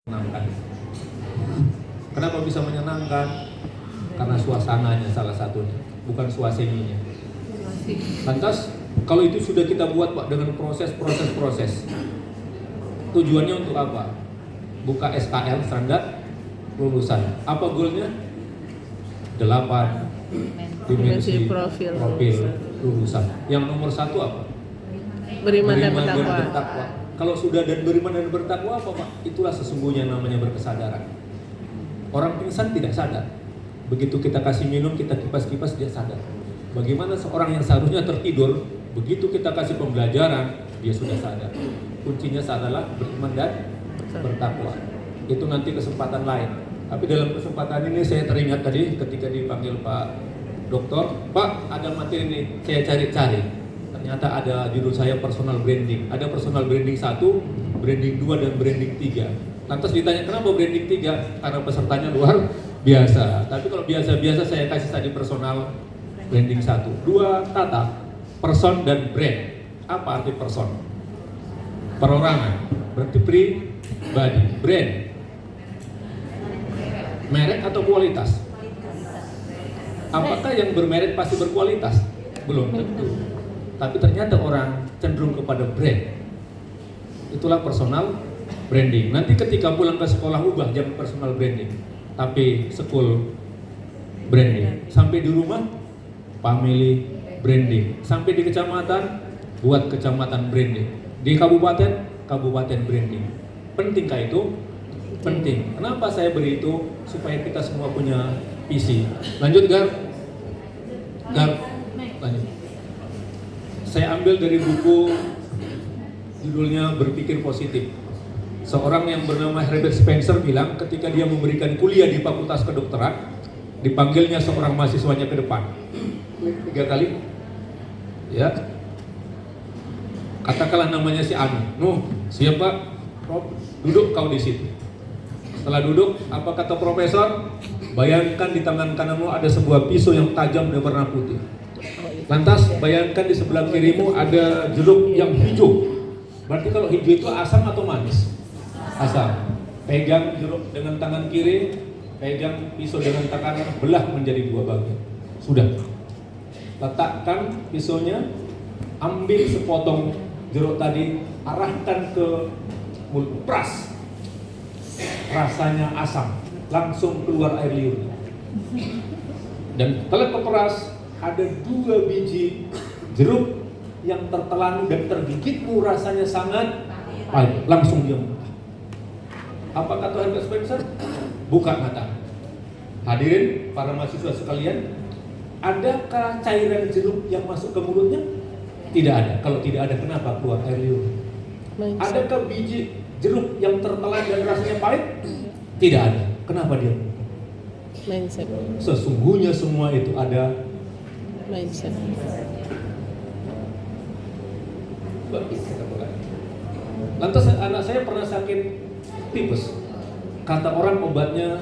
menyenangkan. Kenapa bisa menyenangkan? Karena suasananya salah satunya, bukan suaseninya. Lantas kalau itu sudah kita buat Pak dengan proses, tujuannya untuk apa? Buka SKL standar lulusan. Apa goalnya? 8 dimensi profil lulusan. Yang nomor 1 apa? Beriman dan bertakwa. Kalau sudah dan beriman dan bertakwa apa Pak? Itulah sesungguhnya namanya berkesadaran. Orang pingsan tidak sadar. Begitu kita kasih minum, kita kipas-kipas, dia sadar. Bagaimana seorang yang seharusnya tertidur, begitu kita kasih pembelajaran, dia sudah sadar. Kuncinya adalah beriman dan bertakwa. Itu nanti kesempatan lain. Tapi dalam kesempatan ini saya teringat tadi ketika dipanggil Pak Dokter, Pak ada materi ini, saya cari-cari. Ternyata ada judul saya personal branding. Ada personal branding 1, branding 2, dan branding 3. Lantas ditanya kenapa branding 3? Karena pesertanya luar biasa. Tapi kalau biasa-biasa saya kasih tadi personal branding 1. 2 tata, person dan brand. Apa arti person? Perorangan, berarti pribadi. Brand, merek atau kualitas? Apakah yang bermerek pasti berkualitas? Belum tentu. Tapi ternyata orang cenderung kepada brand. Itulah personal branding. Nanti ketika pulang ke sekolah ubah jangan personal branding, tapi school branding. Sampai di rumah family branding. Sampai di kecamatan buat kecamatan branding. Di kabupaten branding. Pentingkah itu? Penting. Kenapa saya beri itu? Supaya kita semua punya visi. Lanjut Gar. Lanjut. Saya ambil dari buku judulnya Berpikir Positif. Seorang yang bernama Herbert Spencer bilang ketika dia memberikan kuliah di Fakultas Kedokteran, dipanggilnya seorang mahasiswanya ke depan 3 kali. Ya. Katakanlah namanya si Anu. Siapa? Prof, duduk kau di situ. Setelah duduk, apa kata profesor? Bayangkan di tangan kananmu ada sebuah pisau yang tajam dan warna putih. Lantas bayangkan di sebelah kirimu ada jeruk yang hijau. Berarti kalau hijau itu asam atau manis? Asam. Pegang jeruk dengan tangan kiri, pegang pisau dengan tangan kanan, belah menjadi 2 bagian. Sudah. Letakkan pisaunya, ambil sepotong jeruk tadi, arahkan ke mulut, pras. Rasanya asam, langsung keluar air liur. Dan setelah keperas, ada 2 biji jeruk yang tertelan dan tergigitmu rasanya sangat pahit, langsung dia muntah. Apa kata Herbert Spencer? Buka mata. Hadirin para mahasiswa sekalian, adakah cairan jeruk yang masuk ke mulutnya? Tidak ada. Kalau tidak ada, kenapa keluar air liur? Adakah biji jeruk yang tertelan dan rasanya pahit? Tidak ada. Kenapa dia? Mindset. Sesungguhnya semua itu ada Mindset. Lantas anak saya pernah sakit tipes. Kata orang obatnya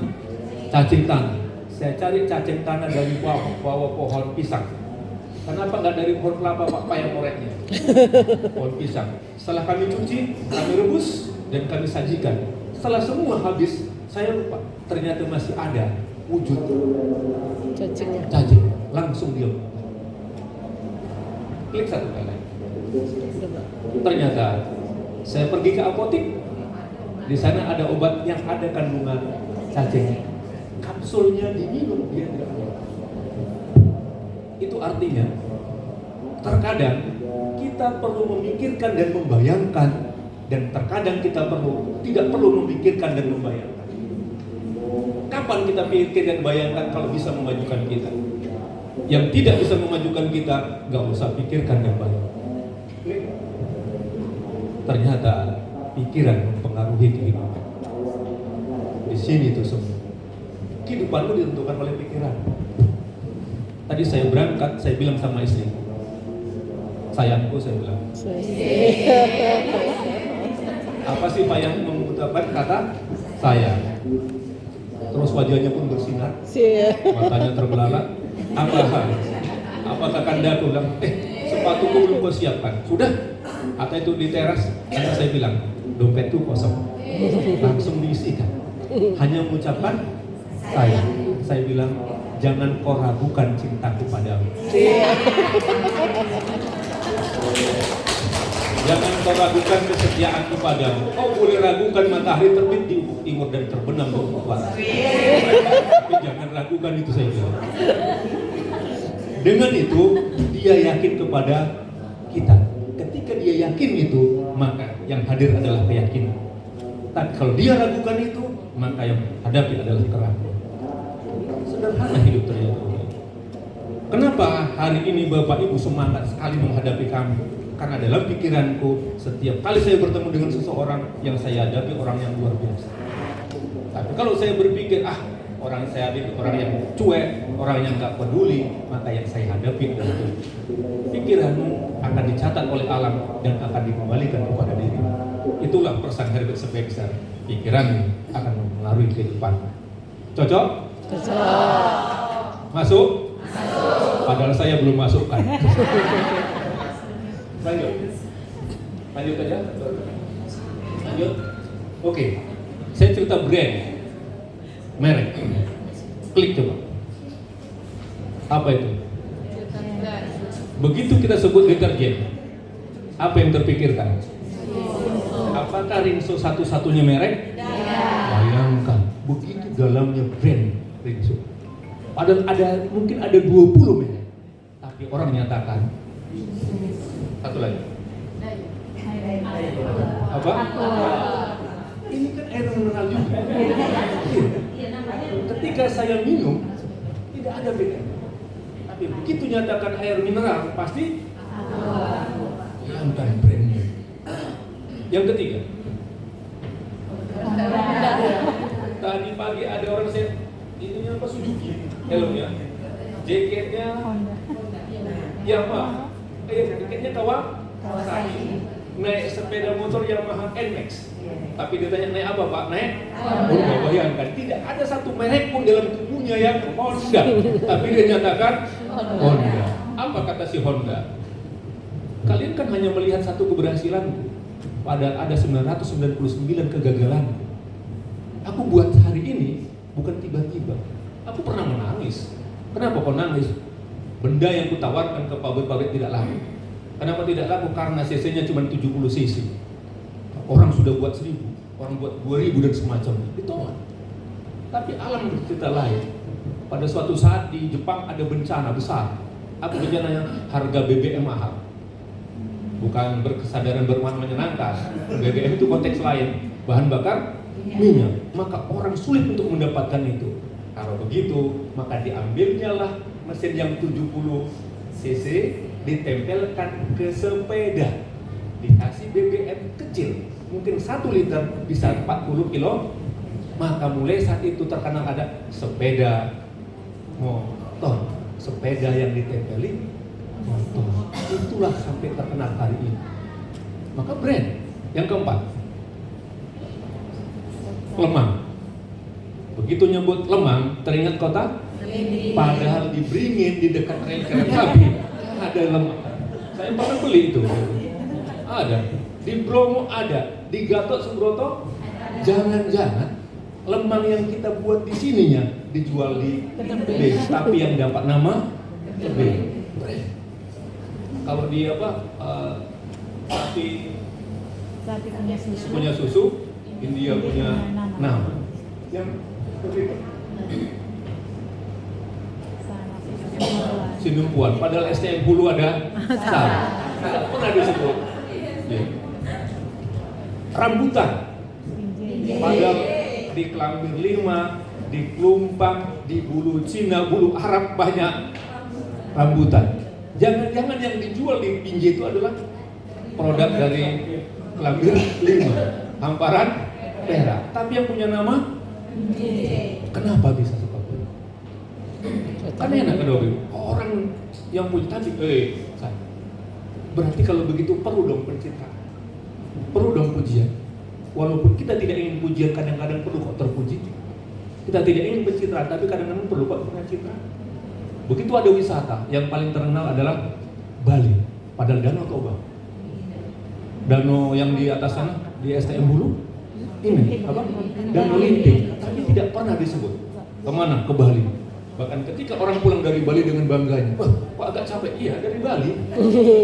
cacing tanah. Saya cari cacing tanah dari bawah pohon pisang. Kenapa nggak dari pohon kelapa Pak yang koreknya? Pohon pisang. Setelah kami cuci, kami rebus dan kami sajikan. Setelah semua habis, saya lupa. Ternyata masih ada wujud cacing. Langsung diam. Klik 1 kali. Ternyata saya pergi ke apotek. Di sana ada obat yang ada kandungan cacing. Kapsulnya diminum, dia tidak ada. Itu artinya terkadang kita perlu memikirkan dan membayangkan, dan terkadang kita tidak perlu memikirkan dan membayangkan. Kapan kita pikir dan bayangkan kalau bisa memajukan kita? Yang tidak bisa memajukan kita, nggak usah pikirkan dan bayangkan. Ternyata pikiran mempengaruhi kehidupan. Di sini tuh semua. Kehidupanku ditentukan oleh pikiran. Tadi saya berangkat, saya bilang sama istri, sayangku, saya bilang. Apa sih Pak yang mengutarakan kata sayang? Terus wajahnya pun bersinar, matanya terbelalak. Apakah kandaku bilang, sepatuku belum kau siapkan? Sudah? Atau itu di teras? Karena saya bilang, dompetku kosong. Langsung diisi hanya mengucapkan sayang. Saya bilang, jangan kau ragukan cintaku padamu. Jangan kau ragukan kesetiaanku padamu. Kau boleh ragukan matahari terbit di ufuk timur dan terbenam di ufuk barat. Tapi jangan ragukan itu, saya bilang. Dengan itu, dia yakin kepada kita. Ketika dia yakin itu, maka yang hadir adalah keyakinan. Tapi kalau dia ragukan itu, maka yang hadapi adalah keraguan. Sederhana hidup ternyata. Kenapa hari ini Bapak Ibu semangat sekali menghadapi kami? Karena dalam pikiranku, setiap kali saya bertemu dengan seseorang, yang saya hadapi orang yang luar biasa. Tapi kalau saya berpikir, orang saya hadapi orang yang cuek, orang yang gak peduli, maka yang saya hadapi adalah itu. Pikiranmu akan dicatat oleh alam dan akan dikembalikan kepada diri. Itulah pesan Herbert Spencer. Pikiranmu akan mempengaruhi kehidupan. Cocok? Cocok. Masuk? Padahal saya belum masukkan. Lanjut aja. Lanjut. Oke. Saya cerita brand, merek. Klik coba. Apa itu? Begitu kita sebut deterjen, apa yang terpikirkan? Apakah Rinso satu-satunya merek? Bayangkan, begitu dalamnya brand Rinso. Padahal mungkin ada 20 merek, tapi orang menyatakan satu lagi. Apa? Ini kan air mineral juga. Ketika saya minum, tidak ada beda. Tapi begitu nyatakan air mineral, pasti bayangkan brandnya. Yang ketiga, tadi pagi ada orang saya, ini apa, Suzuki, helmnya, jaketnya Yamaha, jaketnya Kawasaki, naik sepeda motor Yamaha NMAX. Tapi ditanya naik apa Pak? Naik Honda. Bayangkan, tidak ada satu merek pun dalam tubuhnya yang Honda, tapi dia nyatakan Honda. Apa kata si Honda? Kalian kan hanya melihat satu keberhasilanku, padahal ada 999 kegagalan. Aku buat hari ini bukan tiba-tiba. Aku pernah menangis. Kenapa kau nangis? Benda yang kutawarkan ke pabrik-pabrik tidak laku. Kenapa tidak laku? Karena cc-nya cuma 70 cc. Orang sudah buat 1000, orang buat 2000 dan semacamnya. Ditolak. Tapi alam bercerita lain. Pada suatu saat di Jepang ada bencana besar. Apa bencananya? Harga BBM mahal. Bukan berkesadaran bermakna menyenangkan. BBM itu konteks lain, bahan bakar minyak. Maka orang sulit untuk mendapatkan itu. Kalau begitu, maka diambilnya lah mesin yang 70 cc, ditempelkan ke sepeda, dikasih BBM kecil, mungkin 1 liter bisa 40 kilo. Maka mulai saat itu terkenal ada sepeda motor, sepeda yang ditempeli motor. Itulah sampai terkenal hari ini. Maka brand. Yang keempat, Lemang. Begitu nyebut Lemang, teringat kota? Padahal di Beringin, di dekat rel kereta api ada Lemang. Saya pernah beli itu. Ada. Di Bromo ada. Di Gatot Subroto. Jangan-jangan Lemang yang kita buat di sininya dijual di B, tapi yang dapat nama B. Kalau di sapi punya susu, India punya nama. Yang Sinumpuan, padahal STM Hulu ada salah. Pernah disebut. Ya. Rambutan, padahal di Kelambir 5, di Klumpang, di Bulu Cina, Bulu Arab banyak rambutan. Jangan-jangan yang dijual di Pinjai itu adalah produk dari Kelambir 5, hamparan perak. Tapi yang punya nama, kenapa bisa seperti itu? Kan enak kan orang yang punya tadi, berarti kalau begitu perlu dong pencitraan, perlu dong pujian. Walaupun kita tidak ingin pujian, kadang-kadang perlu kok terpuji. Kita tidak ingin pencitraan, tapi kadang-kadang perlu kok pencitraan. Begitu ada wisata, yang paling terkenal adalah Bali, padahal Danau Toba. Danau yang di atas sana, di STM Hulu, ini apa? Danau Linting. tidak pernah disebut. Kemana? Ke Bali. Bahkan ketika orang pulang dari Bali dengan bangganya, wah, Pak agak capek. Iya, dari Bali.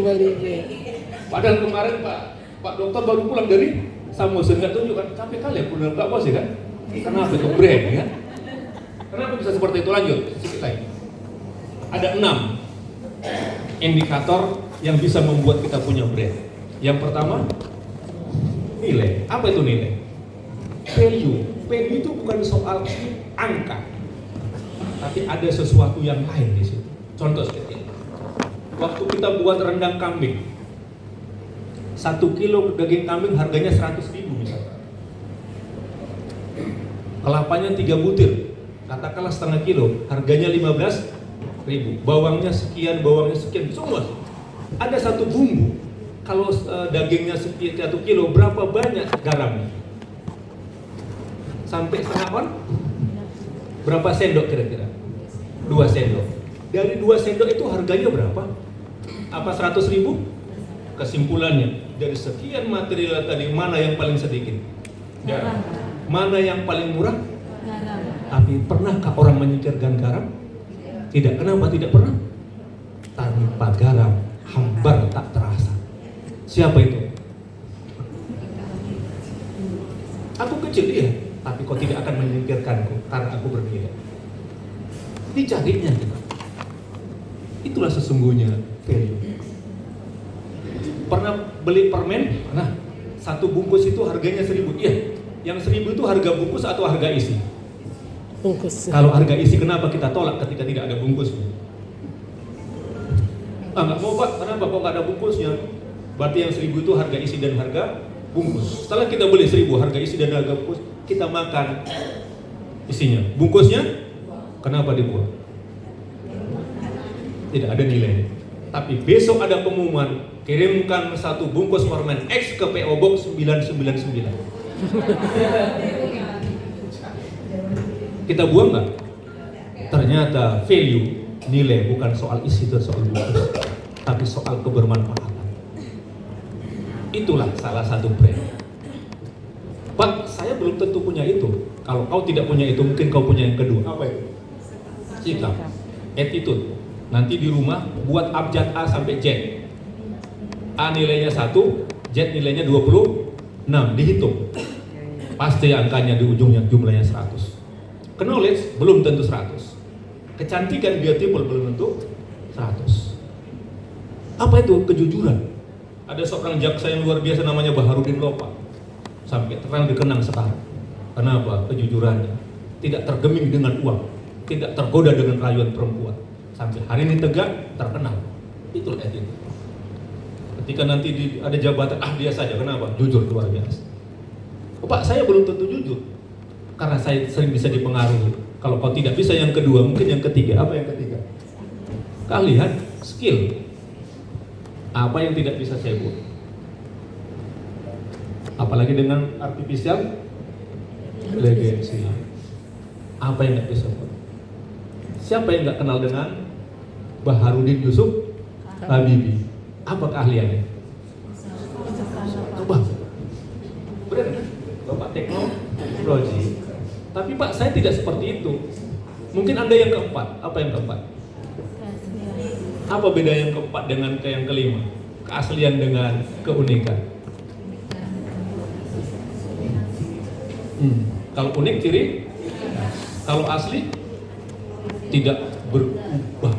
Bali ya. Padahal kemarin Pak Dokter baru pulang dari Samosir, nggak tunjukkan capek kali ya, benar nggak bos ya kan? Kenapa itu brand ya? Kenapa bisa seperti itu? Lanjut sedikit lagi. Ada 6 indikator yang bisa membuat kita punya brand. Yang pertama, nilai. Apa itu nilai? Value. Value itu bukan soal angka, tapi ada sesuatu yang lain di situ. Contoh seperti ini. Waktu kita buat rendang kambing, 1 kilo daging kambing harganya 100.000 misalkan. Kelapanya 3 butir, katakanlah setengah kilo, harganya 15.000. Bawangnya sekian, semua. Ada satu bumbu, kalau dagingnya 1 kilo, berapa banyak garamnya? Sampai setengah on? Berapa sendok kira-kira? 2 sendok. Dari 2 sendok itu harganya berapa? Apa 100.000? Kesimpulannya, dari sekian material tadi, mana yang paling sedikit? Garam. Mana yang paling murah? Garam. Tapi pernahkah orang menyingkirkan garam? Tidak. Kenapa tidak pernah? Tanpa garam, hambar tak terasa. Siapa itu? Aku kecil, iya, tapi kau tidak akan menyingkirkanku karena aku berbeda. Dicarinya kita. Itulah sesungguhnya value. Pernah beli permen? Nah, 1 bungkus itu harganya 1.000. Iya, yang 1.000 itu harga bungkus atau harga isi? Bungkus. Kalau harga isi, kenapa kita tolak ketika tidak ada bungkusnya? Nggak mau Pak, kenapa kok nggak ada bungkusnya? Berarti yang 1.000 itu harga isi dan harga bungkus. Setelah kita beli 1.000 harga isi dan harga bungkus, kita makan isinya. Bungkusnya, kenapa dibuang? Tidak ada nilai. Tapi besok ada pengumuman, kirimkan 1 bungkus permen X ke PO Box 999. Kita buang nggak? Ternyata value, nilai bukan soal isi dan soal bungkus, tapi soal kebermanfaatan. Itulah salah satu brand. Pak, saya belum tentu punya itu. Kalau kau tidak punya itu, mungkin kau punya yang kedua. Apa itu? Sikap, attitude. Nanti di rumah buat abjad A sampai Z. A nilainya 1, Z nilainya 26, dihitung. Pasti angkanya di ujungnya jumlahnya 100. Knowledge belum tentu 100. Kecantikan beautiful belum tentu 100. Apa itu? Kejujuran. Ada seorang jaksa yang luar biasa namanya Baharudin Lopa. Sampai terang dikenang sekarang. Kenapa? Kejujurannya. Tidak tergeming dengan uang, tidak tergoda dengan rayuan perempuan. Sampai hari ini tegak, terkenal. Itulah itu. Ketika nanti ada jabatan, dia saja. Kenapa? Jujur luar biasa. Pak, saya belum tentu jujur, karena saya sering bisa dipengaruhi. Kalau kau tidak bisa yang kedua, mungkin yang ketiga. Apa yang ketiga? Kalian skill. Apa yang tidak bisa saya buat? Apalagi dengan artificial intelligence. Apa yang nggak bisa buat? Siapa yang nggak kenal dengan Baharudin Yusuf Habibie? Apa keahliannya? Coba, benar kan? Bapak teknologi. Tapi Pak, saya tidak seperti itu. Mungkin Anda yang keempat. Apa yang keempat? Apa beda yang keempat dengan yang kelima? Keaslian dengan keunikan. Kalau unik ciri, kalau asli tidak berubah.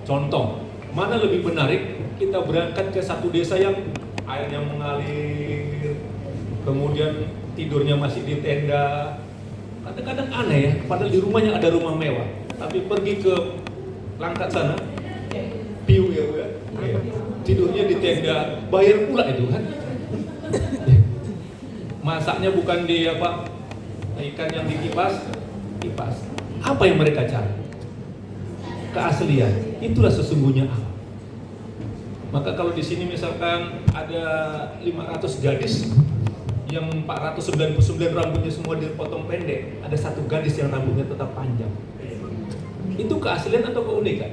Contoh, mana lebih menarik? Kita berangkat ke satu desa yang airnya mengalir, kemudian tidurnya masih di tenda. Kadang-kadang aneh ya, padahal di rumahnya ada rumah mewah, tapi pergi ke Langkat sana, piu ya Bu ya, tidurnya di tenda, bayar pula itu kan. Masaknya bukan di ikan yang dikipas. Apa yang mereka cari? Keaslian. Itulah sesungguhnya apa. Maka kalau di sini misalkan ada 500 gadis yang 499 rambutnya semua dipotong pendek, ada 1 gadis yang rambutnya tetap panjang. Itu keaslian atau keunikan?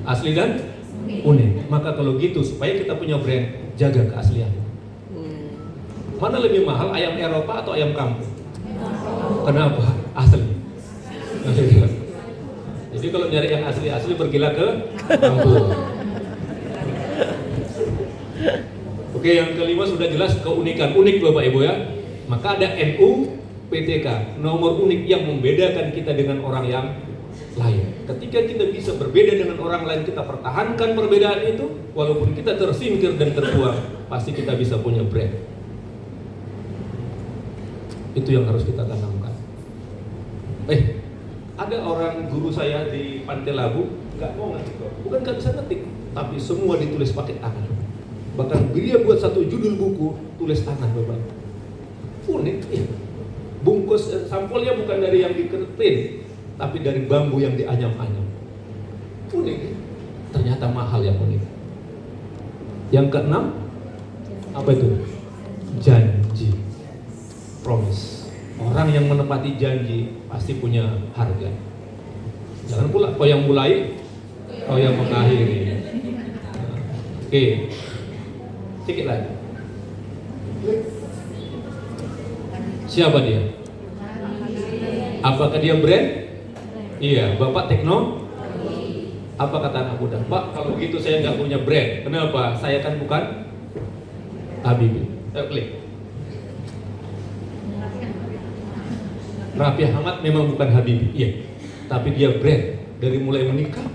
Asli dan unik. Maka kalau gitu supaya kita punya brand, jaga keaslian. Mana lebih mahal, ayam Eropa atau ayam kampung? Kenapa? Asli. Jadi kalau nyari yang asli-asli pergilah ke kampung. Oke, yang kelima sudah jelas keunikan. Unik Bapak Ibu ya. Maka ada NU PTK, nomor unik yang membedakan kita dengan orang yang lain. Ketika kita bisa berbeda dengan orang lain, kita pertahankan perbedaan itu, walaupun kita tersingkir dan terbuang, pasti kita bisa punya brand. Itu yang harus kita tanamkan. Ada orang guru saya di Pantai Labu, nggak mau ngetik, bukan nggak bisa ngetik, tapi semua ditulis pakai tangan. Bahkan dia buat satu judul buku, tulis tangan Bapak. Unik, ya. Bungkus sampulnya bukan dari yang dikerin, tapi dari bambu yang dianyam-anyam. Unik, ternyata mahal yang unik. Yang keenam, apa itu? Janji, promise. Orang yang menepati janji pasti punya harga. Jangan pula kau yang mulai, kau yang mengakhiri. Oke, sedikit lagi. Siapa dia? Apakah dia brand? Iya, Bapak Tekno. Apa kata anak muda? Pak, kalau begitu saya nggak punya brand. Kenapa? Saya kan bukan Habibie. Klik. Raffi Ahmad memang bukan Habibie, iya. Tapi dia brand. Dari mulai menikah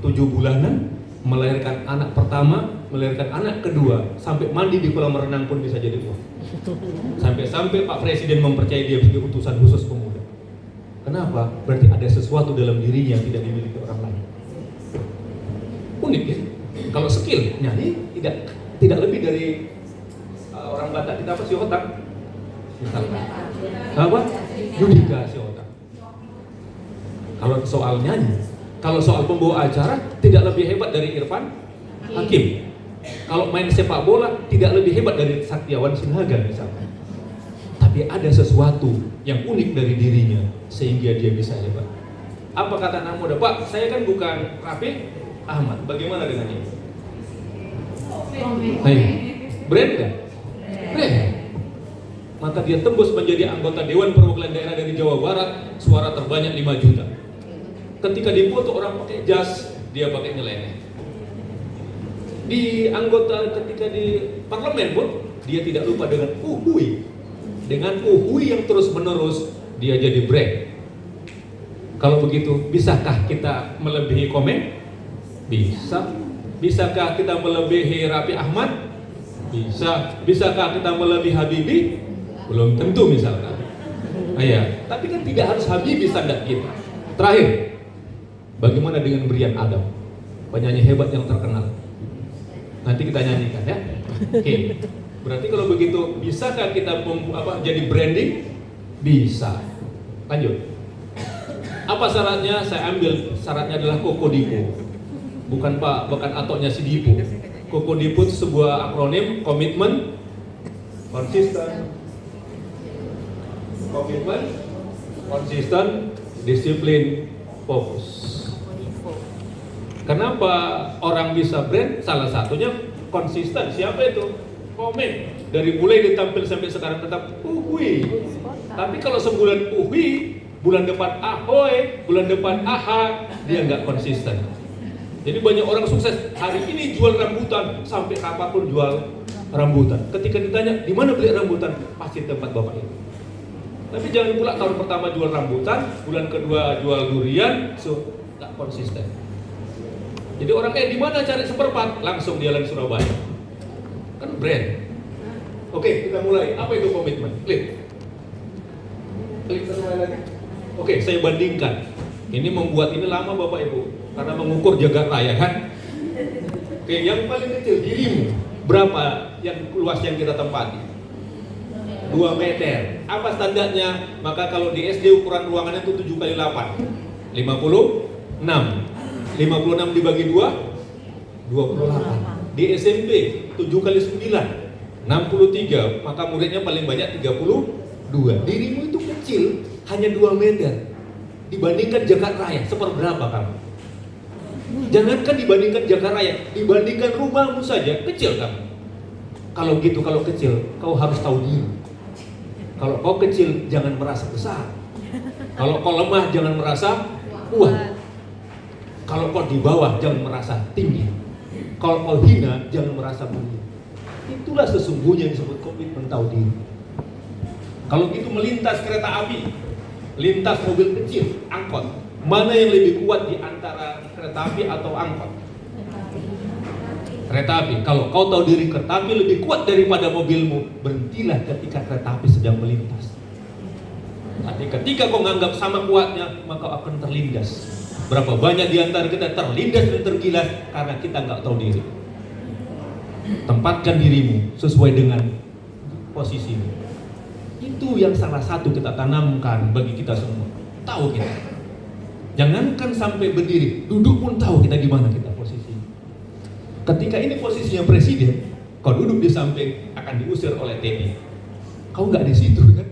7 bulanan, melahirkan anak pertama, melahirkan anak kedua, sampai mandi di kolam renang pun bisa jadi uang. Sampai-sampai Pak Presiden mempercayai dia sebagai utusan khusus pemuda. Kenapa? Berarti ada sesuatu dalam dirinya yang tidak dimiliki orang lain. Unik ya? Kalau skill nyanyi tidak lebih dari orang Batak kita apa sih otak? Misalkan apa? Yudhika si otak. Kalau soal nyanyi, kalau soal pembawa acara tidak lebih hebat dari Irfan Hakim. Kalau main sepak bola tidak lebih hebat dari Saktiawan Sinhaga misalnya. Tapi ada sesuatu yang unik dari dirinya sehingga dia bisa hebat. Apa kata anak muda? Pak, saya kan bukan Raffi Ahmad. Bagaimana dengan ini? Brand kan? Brand. Maka dia tembus menjadi anggota Dewan Perwakilan Daerah dari Jawa Barat, suara terbanyak 5 juta. Ketika difoto orang pakai jas, dia pakai nyeleneh. Di anggota ketika di parlemen pun dia tidak lupa dengan uhui. Dengan uhui yang terus menerus dia jadi brand. Kalau begitu, bisakah kita melebihi komen? Bisa. Bisakah kita melebihi Raffi Ahmad? Bisa. Bisakah kita melebihi Habibie? Belum tentu misalkan. Ya, tapi kan tidak harus Habibie standar kita. Terakhir, bagaimana dengan Brian Adam, penyanyi hebat yang terkenal? Nanti kita nyanyikan ya. Oke. Berarti kalau begitu, bisakah kita jadi branding? Bisa. Lanjut. Apa syaratnya? Saya ambil syaratnya adalah Kokodipo. Bukan atoknya si Dipo. Kokodipo itu sebuah akronim, komitmen, konsisten, disiplin, fokus. Kenapa orang bisa brand? Salah satunya konsisten. Siapa itu? Komen. Dari mulai ditampil sampai sekarang tetap uhui. Tapi kalau sebulan uhui, bulan depan ahoy, bulan depan aha, dia nggak konsisten. Jadi banyak orang sukses hari ini jual rambutan, sampai kapanpun jual rambutan. Ketika ditanya di mana beli rambutan, pasti tempat bapak itu. Tapi jangan pula tahun pertama jual rambutan, bulan kedua jual durian, nggak konsisten. Jadi orang di mana cari seperempat, langsung dia lagi Surabaya. Kan brand. Oke, kita mulai. Apa itu komitmen? Klik mulai lagi. Oke, saya bandingkan. Ini membuat ini lama Bapak Ibu, karena mengukur jagat raya kan. Oke, yang paling kecil dirimu berapa yang luas yang kita tempati? 2 meter. Apa standarnya? Maka kalau di SD ukuran ruangannya itu 7 kali 8, 56. 56 dibagi 2, 28. Di SMP 7 kali 9, 63. Maka muridnya paling banyak 32. Dirimu itu kecil, hanya 2 meter. Dibandingkan Jakarta Raya, seperberapa kamu? Jangankan dibandingkan Jakarta Raya, dibandingkan rumahmu saja, kecil kamu. Kalau gitu, kalau kecil, kau harus tahu diri. Kalau kau kecil, jangan merasa besar. Kalau kau lemah, jangan merasa kuat. Kalau kau di bawah, jangan merasa tinggi. Kalau kau hina, jangan merasa mulia. Itulah sesungguhnya yang disebut komitmen tahu diri. Kalau gitu melintas kereta api, lintas mobil kecil, angkot, mana yang lebih kuat di antara kereta api atau angkot? Kereta api. Kalau kau tahu diri kereta api lebih kuat daripada mobilmu, berhentilah ketika kereta api sedang melintas. Tapi ketika kau menganggap sama kuatnya, maka akan terlindas. Berapa banyak di antara kita terlindas dan tergilas karena kita nggak tahu diri. Tempatkan dirimu sesuai dengan posisimu. Itu yang salah satu kita tanamkan bagi kita semua. Tahu kita. Jangankan sampai berdiri, duduk pun tahu kita di mana kita posisi. Ketika ini posisinya presiden, kau duduk di samping akan diusir oleh TNI. Kau nggak di situ kan?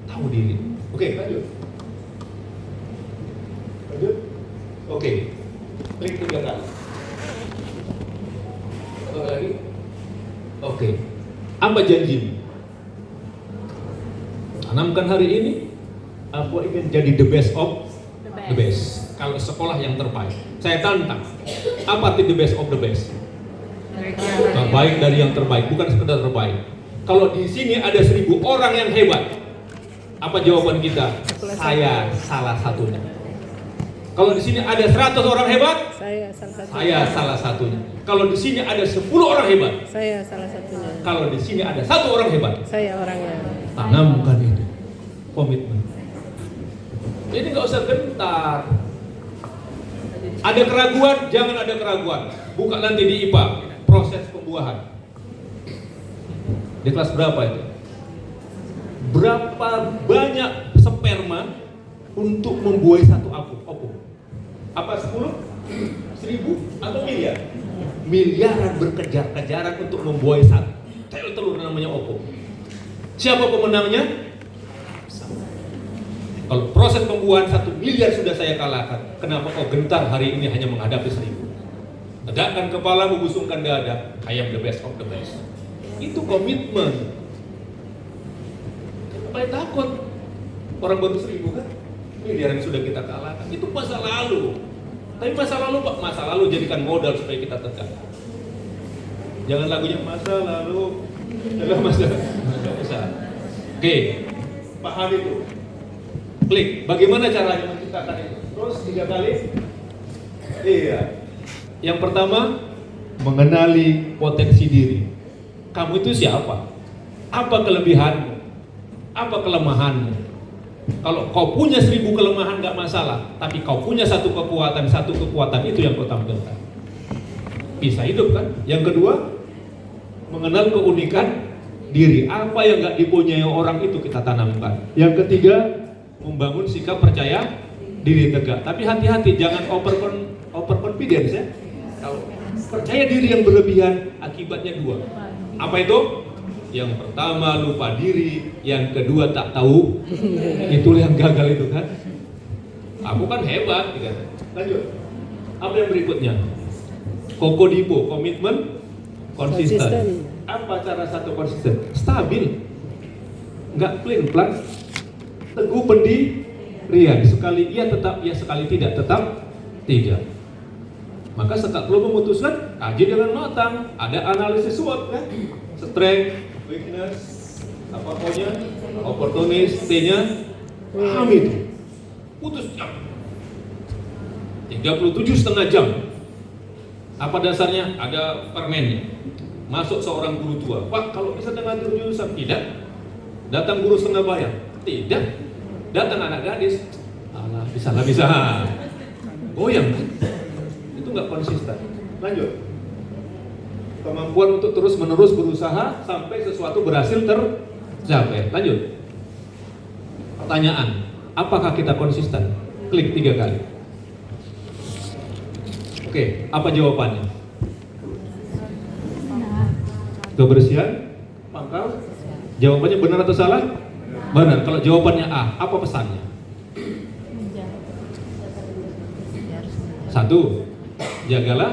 Tahu diri. Oke, lanjut. Lanjut. Oke. Klik 3 kali. Satu lagi. Oke. Apa janjimu? Tanamkan hari ini. Aku ingin jadi the best of the best. Kalau sekolah yang terbaik. Saya tantang. Apa arti the best of the best? Terbaik dari yang terbaik, bukan sekedar terbaik. Kalau di sini ada 1000 orang yang hebat, apa jawaban kita? Saya salah satunya. Kalau di sini ada 100 orang hebat, saya salah satunya. Kalau di sini ada 10 orang hebat, saya salah satunya. Kalau di sini ada 1 orang hebat, Saya orangnya. tanamkan itu komitmen. Jadi nggak usah gentar. Ada keraguan, jangan ada keraguan. Buka nanti di IPA, proses pembuahan. Di kelas berapa itu? Berapa banyak sperma untuk membuahi satu opung? Apa 10? 1000 atau miliar? Miliaran berkejar-kejaran untuk membuahi satu telur namanya opung. Siapa pemenangnya? Kalau proses pembuahan 1 miliar sudah saya kalahkan, kenapa kau gentar hari ini hanya menghadapi 1000? Tegakkan kepala, membusungkan dada. I am the best of the best. Itu komitmen. Kenapa ya takut? Orang baru 1000 kan? Miliar yang sudah kita kalahkan. Itu masa lalu. Tapi masa lalu Pak, masa lalu jadikan modal supaya kita tegak. Jangan lagunya masa lalu. Jangan masa lalu. Nggak usah. Oke, paham itu. Klik. Bagaimana caranya menciptakan itu? Terus 3 kali. Iya. Yang pertama, mengenali potensi diri. Kamu itu siapa? Apa kelebihanmu? Apa kelemahanmu? Kalau kau punya 1000 kelemahan nggak masalah, tapi kau punya satu kekuatan itu yang kau tampilkan. Bisa hidup kan? Yang kedua, mengenal keunikan diri. Apa yang nggak dipunyai orang itu kita tanamkan. Yang ketiga, membangun sikap percaya diri tegak. Tapi hati-hati, jangan over confidence ya. Kalau percaya diri yang berlebihan, akibatnya 2. Apa itu? Yang pertama lupa diri, yang kedua tak tahu. Itulah yang gagal itu kan. Aku kan hebat, gitu. Lanjut. Apa yang berikutnya? Kokodipo, komitmen konsisten. Apa cara satu konsisten? Stabil, nggak plan. Teguh pendirian, sekali iya tetap iya, sekali tidak tetap tidak. Maka setelah belum memutuskan, kaji dengan matang. Ada analisis SWOT kan? Strength, weakness, apa pokoknya, opportunist, T-nya, paham itu. Putus jam 37,5 jam. Apa dasarnya? Ada permennya. Masuk seorang guru tua, Pak kalau bisa dengan jurusan tidak. Datang guru setengah bayar, tidak. Datang anak gadis, alah bisa. Goyang kan? Itu nggak konsisten. Lanjut. Kemampuan untuk terus menerus berusaha sampai sesuatu berhasil tercapai. Lanjut. Pertanyaan, apakah kita konsisten? Klik 3 kali. Oke, apa jawabannya? Kebersihan, pangkal. Jawabannya benar atau salah? Benar. Kalau jawabannya A, apa pesannya? 1, jagalah.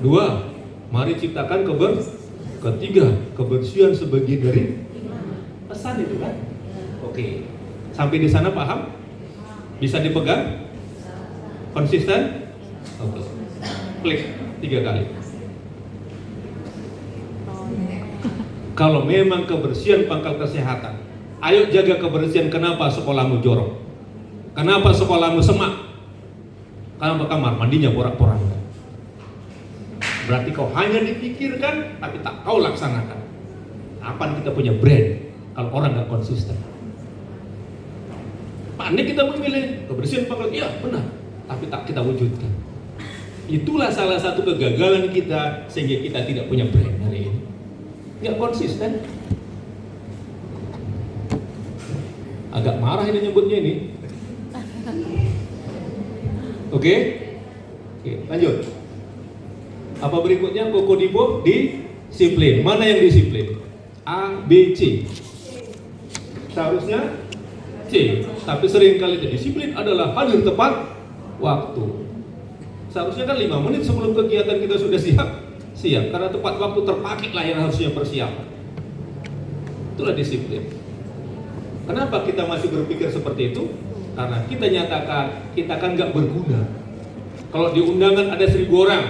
2, mari ciptakan Ketiga, kebersihan sebagian dari pesan itu kan. Oke, sampai di sana paham? Bisa dipegang? Konsisten? Oke. Klik 3 kali. Kalau memang kebersihan pangkal kesehatan, ayo jaga kebersihan. Kenapa sekolahmu jorok? Kenapa sekolahmu semak? Kenapa kamar mandinya porak-poranda? Berarti kau hanya dipikirkan, tapi tak kau laksanakan. Kapan kita punya brand kalau orang gak konsisten? Pandai kita memilih kebersihan pangkal, iya benar, tapi tak kita wujudkan. Itulah salah satu kegagalan kita, sehingga kita tidak punya brand hari ini. Nggak konsisten. Agak marah ini nyebutnya ini. Oke, lanjut. Apa berikutnya? Kokodipo disiplin. Mana yang disiplin? A, B, C. Seharusnya C. Tapi seringkali disiplin adalah hadir tepat waktu. Seharusnya kan 5 menit sebelum kegiatan kita sudah siap. Karena tepat waktu terpakai lah yang harusnya persiapan. Itulah disiplin. Kenapa kita masih berpikir seperti itu? Karena kita nyatakan kita kan nggak berguna. Kalau di undangan ada 1000 orang,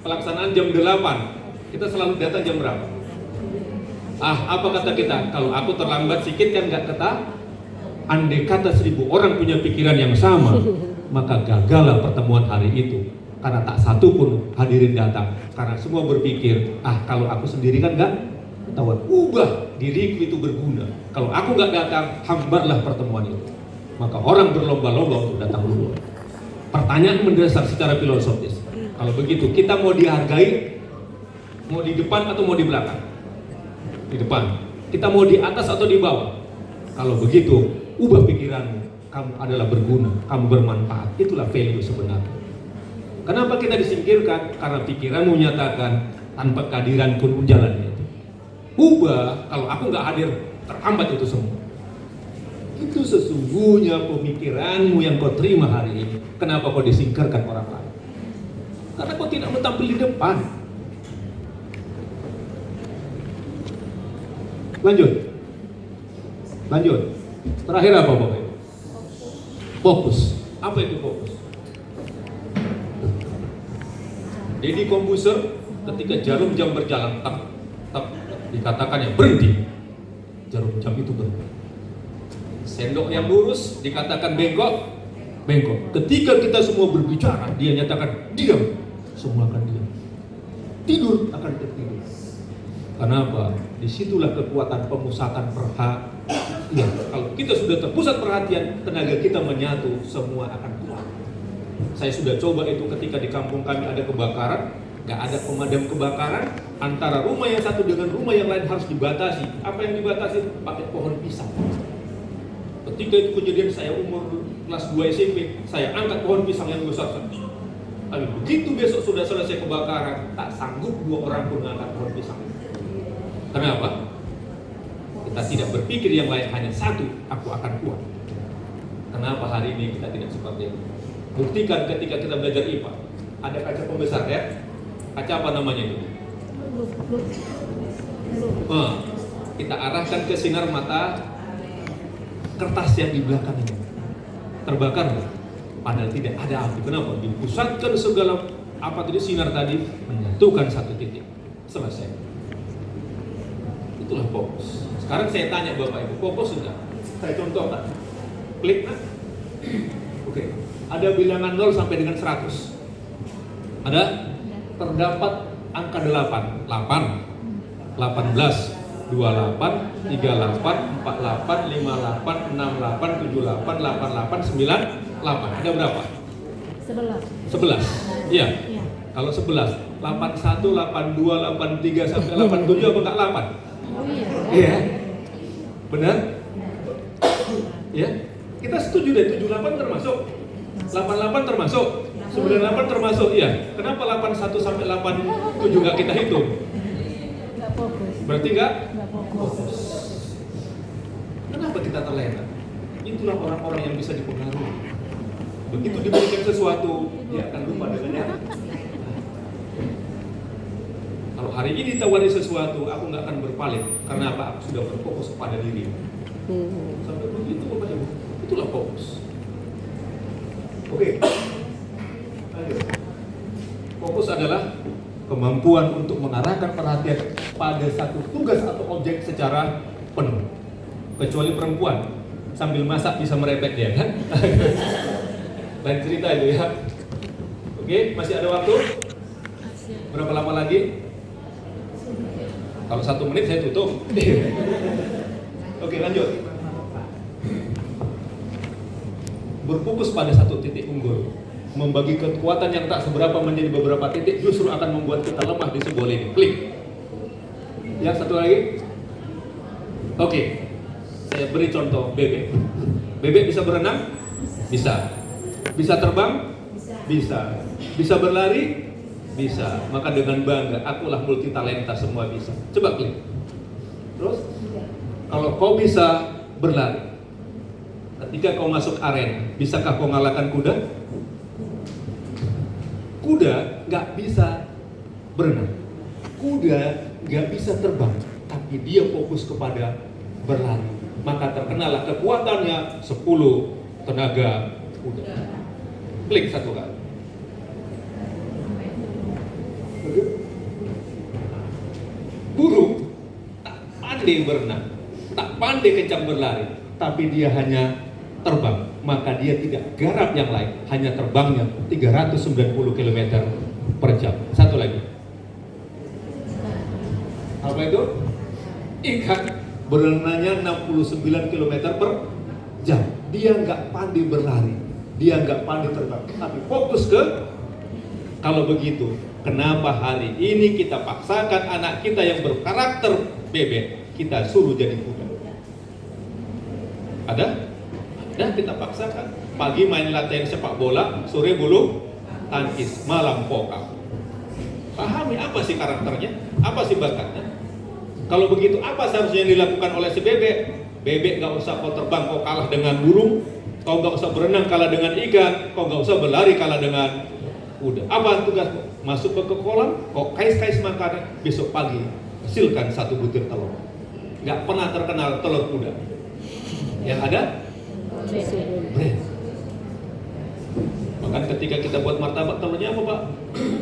pelaksanaan jam 8, kita selalu datang jam berapa? Apa kata kita? Kalau aku terlambat sedikit kan nggak kata. Andai kata 1000 orang punya pikiran yang sama, maka gagallah pertemuan hari itu. Karena tak satu pun hadirin datang. Karena semua berpikir, kalau aku sendiri kan nggak ketahuan. Ubah diriku itu berguna. Kalau aku nggak datang, hambatlah pertemuan itu. Maka orang berlomba-lomba untuk datang dulu. Pertanyaan mendasar secara filosofis. Kalau begitu, kita mau dihargai, mau di depan atau mau di belakang? Di depan. Kita mau di atas atau di bawah? Kalau begitu, ubah pikiranmu. Kamu adalah berguna, kamu bermanfaat. Itulah value sebenarnya. Kenapa kita disingkirkan? Karena pikiranmu menyatakan tanpa kehadiran pun jalannya itu. Ubah, kalau aku nggak hadir, terhambat itu semua. Itu sesungguhnya pemikiranmu yang kau terima hari ini. Kenapa kau disingkirkan orang lain? Karena kau tidak mau tampil di depan. Lanjut. Terakhir apa Bapak? Fokus. Apa itu fokus? Deddy Corbuzier ketika jarum jam berjalan tak dikatakannya berhenti. Jarum jam itu berhenti. Sendok yang lurus dikatakan bengkok. Ketika kita semua berbicara, dia nyatakan diam. Semua akan diam. Tidur akan tertidur. Kenapa? Disitulah kekuatan pemusatan perhatian. Kalau kita sudah terpusat perhatian, tenaga kita menyatu, semua akan kuat. Saya sudah coba itu ketika di kampung kami ada kebakaran, nggak ada pemadam kebakaran, antara rumah yang satu dengan rumah yang lain harus dibatasi. Apa yang dibatasi? Pakai pohon pisang. Ketika itu kejadian saya umur kelas 2 SMP, saya angkat pohon pisang yang besar. Tapi begitu besok sudah selesai kebakaran, tak sanggup 2 orang pun mengangkat pohon pisang. Kenapa? Kita tidak berpikir yang lain, hanya satu, aku akan kuat. Kenapa hari ini kita tidak seperti itu? Buktikan ketika kita belajar IPA, ada kaca pembesar ya. Kaca apa namanya itu? Kita arahkan ke sinar mata kertas yang di belakang ini. Terbakar nggak? Padahal tidak ada api. Kenapa? Dipusatkan segala apa tadi sinar tadi menyatukan satu titik. Selesai. Itulah fokus. Sekarang saya tanya Bapak Ibu, fokus sudah? Saya contohkan. Klik kan? Oke. Ada bilangan 0 sampai dengan 100. Ada? Terdapat angka 8. 18, 28, 38, 48, 58, 68, 78, 88, 98. Ada berapa? 11. Iya. Kalau 11, 81, 82, 83 sampai 87 apa enggak 8? Oh iya. Iya. Benar? Ya. Kita setuju deh 78 termasuk. 88 termasuk. 98 termasuk. Iya. Kenapa 81 sampai 87 enggak kita hitung? Enggak fokus. Berarti enggak fokus. Kenapa kita terlena? Itulah orang-orang yang bisa dipengaruhi. Begitu diberikan sesuatu, dia akan lupa dengannya. Kalau hari ini ditawari sesuatu, aku nggak akan berpaling. Karena apa? Aku sudah berfokus pada diri. Sampai begitu Bapak Ibu. Itulah fokus. Oke. Ayo. Fokus adalah kemampuan untuk mengarahkan perhatian pada satu tugas atau objek secara penuh. Kecuali perempuan, sambil masak bisa merepet dia kan? Lain cerita itu ya. Oke, masih ada waktu? Berapa lama lagi? Kalau 1 menit saya tutup. Oke, lanjut. Berfokus pada satu titik unggul, membagi kekuatan yang tak seberapa menjadi beberapa titik justru akan membuat kita lemah di sebuah lini. Klik. Ya, satu lagi. Oke, saya beri contoh bebek. Bebek bisa berenang? Bisa. Bisa terbang? Bisa. Bisa berlari? Bisa. Maka dengan bangga, akulah multi talenta, semua bisa. Coba klik. Terus, kalau kau bisa berlari, ketika kau masuk arena, bisakah kau mengalahkan kuda? Kuda nggak bisa berenang, kuda nggak bisa terbang, tapi dia fokus kepada berlari. Maka terkenalah kekuatannya 10 tenaga kuda. Klik satu kali. Burung tak pandai berenang, tak pandai kencang berlari, tapi dia hanya terbang, maka dia tidak garap yang lain, hanya terbangnya 390 km per jam. Satu lagi. Apa itu? Ikan berenangnya 69 km per jam. Dia nggak pandai berlari, dia nggak pandai terbang, tapi fokus ke. Kalau begitu, kenapa hari ini kita paksakan anak kita yang berkarakter bebek, kita suruh jadi kuda? Ada? Dan kita paksakan. Pagi main latihan sepak bola, sore bulu tangkis, malam pokal. Pahami apa sih karakternya? Apa sih bakatnya? Kalau begitu, apa seharusnya yang dilakukan oleh si bebek? Bebek nggak usah kau terbang, kau kalah dengan burung. Kau nggak usah berenang kalah dengan ikan. Kau nggak usah berlari kalah dengan kuda. Apa tugasmu? Masuk ke kolam, kau kais-kais makanan. Besok pagi hasilkan 1 butir telur. Nggak pernah terkenal telur kuda. Yang ada bread. Bahkan ketika kita buat martabak, telurnya apa Pak?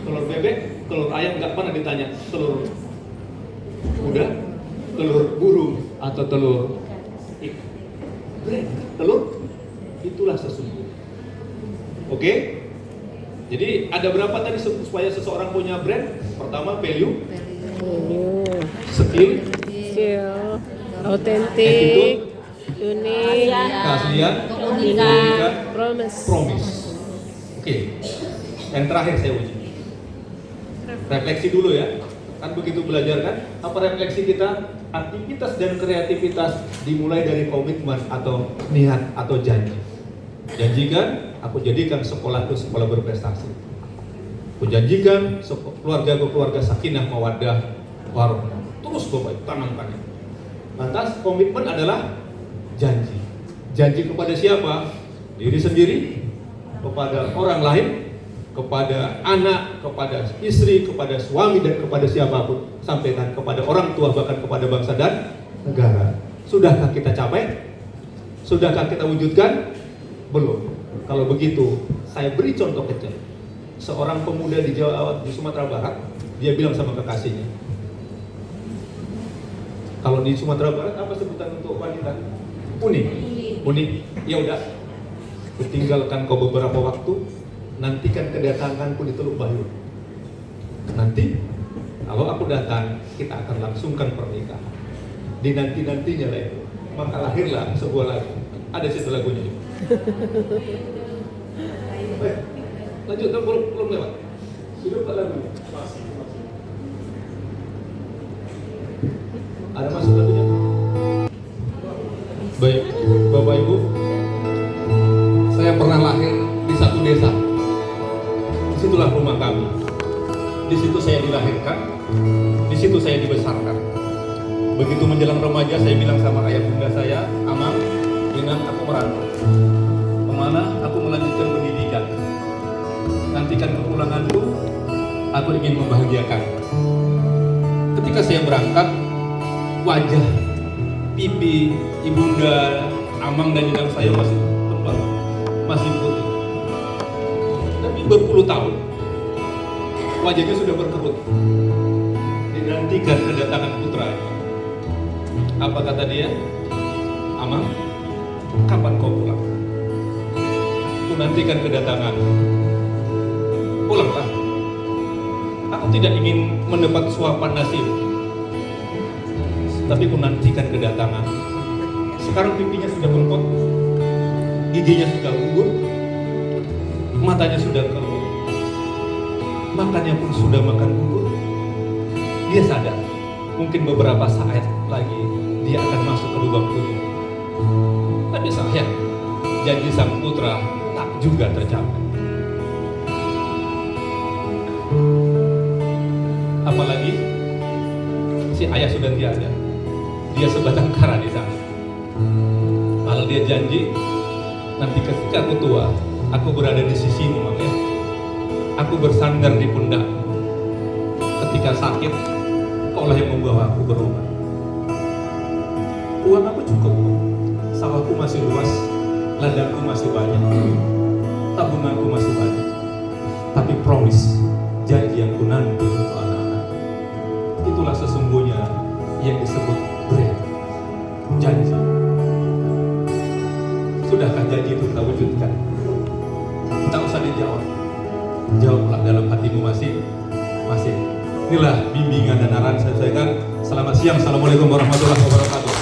Telur bebek, telur ayam, nggak pernah ditanya telur kuda, telur burung, atau telur ikan. Bread, telur, itulah sesungguhnya. Oke? Jadi ada berapa tadi supaya seseorang punya brand? Pertama value, skill, autentik, unik, keaslian, komunitas, promise. Oke. Yang terakhir saya uji. Refleksi dulu ya. Kan begitu belajar kan? Apa refleksi kita? Aktivitas dan kreativitas dimulai dari komitmen atau niat atau janji. Janjikan, aku jadikan sekolahku sekolah berprestasi. Aku janjikan keluargaku keluarga sakinah mawaddah warahmah. Terus Bapak tanamkan. Lantas komitmen adalah janji. Janji kepada siapa? Diri sendiri, kepada orang lain, kepada anak, kepada istri, kepada suami, dan kepada siapapun. Sampaikan kepada orang tua, bahkan kepada bangsa dan negara. Sudahkah kita capai? Sudahkah kita wujudkan? Belum. Kalau begitu, saya beri contoh kecil. Seorang pemuda di Sumatera Barat, dia bilang sama kekasihnya, kalau di Sumatera Barat apa sebutan untuk wanita? Unik. Unik. Ya udah, tinggalkan kau beberapa waktu, nantikan kedatanganku di Teluk Bayur. Nanti, kalau aku datang, kita akan langsungkan pernikahan. Di nanti-nantinya lah itu. Maka lahirlah sebuah lagu. Ada situ lagunya itu. Baik, lanjut, belum lewat. Sudah Pak lagu? Masih. Ada masuk lagunya? Baik, Bapak Ibu, saya pernah lahir di satu desa. Disitulah rumah kami. Di situ saya dilahirkan, di situ saya dibesarkan. Begitu menjelang remaja, saya bilang sama ayah bunda saya, Amang, Inang, aku merantau. Kemana? Aku melanjutkan pendidikan. Nantikan kepulanganku, aku ingin membahagiakan. Ketika saya berangkat, wajah pipi ibunda Amang dan Yunam saya masih tebal, masih putih. Tapi berpuluh tahun, wajahnya sudah berkerut. Dinantikan kedatangan putranya. Apa kata dia? Amang, kapan kau pulang? Ku nantikan kedatangan. Pulanglah. Aku tidak ingin mendapat suapan nasib, tapi ku nantikan kedatangan. Sekarang pipinya sudah bengkok, giginya sudah gugur, matanya sudah keluar, makannya pun sudah makan bubur. Dia sadar, mungkin beberapa saat lagi dia akan masuk ke lubang kubur. Tapi sayang, janji sang putra tak juga tercapai. Apalagi si ayah sudah tiada, dia sebatang kara di sana. Kalau dia janji, nanti ketika aku tua, aku berada di sisimu, Mang ya. Aku bersandar di pundakmu. Ketika sakit, kaulah yang membawa aku berobat. Uang aku cukup, sawahku masih luas, ladangku masih banyak, tabunganku masih banyak. Tapi promise, janji yang ku nanti untuk anak-anak, itulah sesungguhnya yang disebut bread, janji. Sudahkah janji itu kita wujudkan? Tak usah dijawab, jawablah dalam hatimu masing-masing. Inilah bimbingan dan arahan saya sampaikan. Selamat siang, assalamualaikum warahmatullahi wabarakatuh.